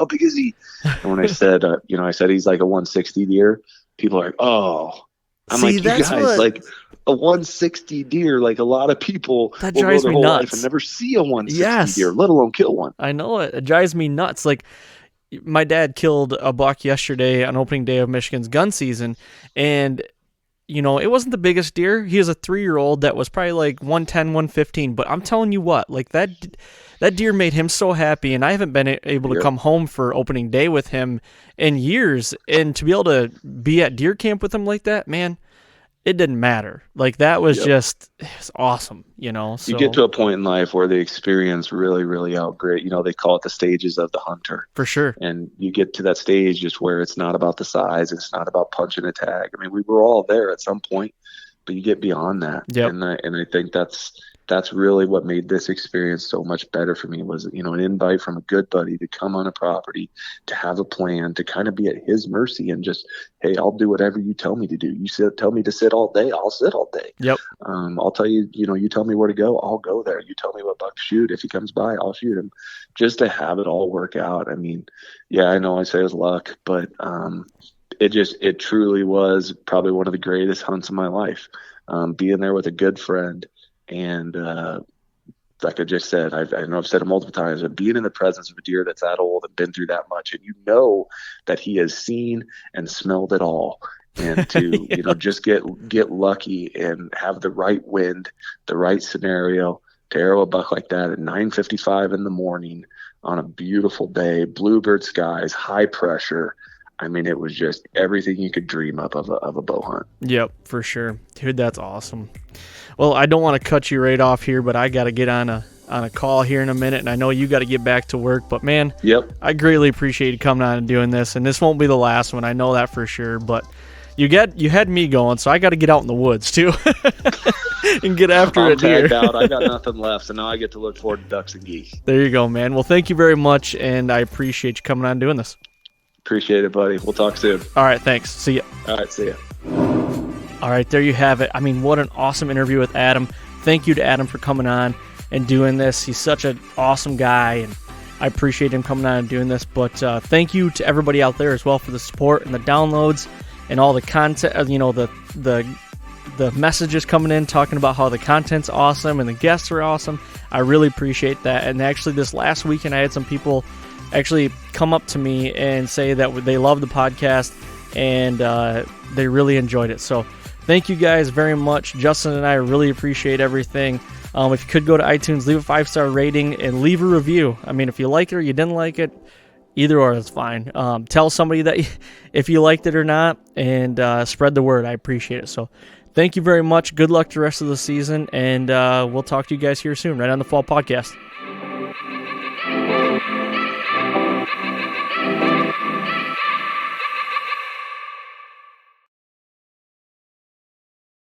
And when I said, I said he's like a 160 deer, people are like, oh. I'm like, you guys, like a 160 deer, like a lot of people that will drives go their me whole nuts life and never see a 160 deer, let alone kill one. I know it. It drives me nuts. Like, my dad killed a buck yesterday on opening day of Michigan's gun season, and it wasn't the biggest deer. He was a 3-year-old that was probably like 110, 115. But I'm telling you what, like that deer made him so happy, and I haven't been able to come home for opening day with him in years. And to be able to be at deer camp with him like that, man, it didn't matter. Like, that was just, it's awesome, So, you get to a point in life where the experience really, really outgreat. They call it the stages of the hunter. For sure. And you get to that stage just where it's not about the size. It's not about punching a tag. I mean, we were all there at some point, but you get beyond that. Yep. And I think that's really what made this experience so much better for me was, an invite from a good buddy to come on a property, to have a plan, to kind of be at his mercy and just, hey, I'll do whatever you tell me to do. Tell me to sit all day, I'll sit all day. Yep. I'll tell you, you tell me where to go, I'll go there. You tell me what buck to shoot. If he comes by, I'll shoot him. Just to have it all work out. I mean, yeah, I know I say it was luck, but it truly was probably one of the greatest hunts of my life. Being there with a good friend. And like I just said, I know I've said it multiple times, but being in the presence of a deer that's that old and been through that much, and that he has seen and smelled it all, and to just get lucky and have the right wind, the right scenario to arrow a buck like that at 9:55 in the morning on a beautiful day, bluebird skies, high pressure. I mean, it was just everything you could dream up of a bow hunt. Yep, for sure. Dude, that's awesome. Well, I don't want to cut you right off here, but I got to get on a call here in a minute, and I know you got to get back to work. But, man, I greatly appreciate you coming on and doing this, and this won't be the last one. I know that for sure, but you had me going, so I got to get out in the woods, too, and get after a deer. Out. I got nothing left, so now I get to look forward to ducks and geese. There you go, man. Well, thank you very much, and I appreciate you coming on and doing this. Appreciate it, buddy. We'll talk soon. All right, thanks. See ya. All right, see ya. All right, there you have it. I mean, what an awesome interview with Adam. Thank you to Adam for coming on and doing this. He's such an awesome guy, and I appreciate him coming on and doing this. But thank you to everybody out there as well for the support and the downloads and all the content, the messages coming in talking about how the content's awesome and the guests are awesome. I really appreciate that. And actually, this last weekend, I had some people actually come up to me and say that they love the podcast and they really enjoyed it. So thank you guys very much. Justin and I really appreciate everything. If you could go to iTunes, leave a 5-star rating and leave a review. I mean, if you like it or you didn't like it, either or is fine. Tell somebody that if you liked it or not, and spread the word. I appreciate it. So thank you very much. Good luck the rest of the season, and we'll talk to you guys here soon, right on the Fall Podcast.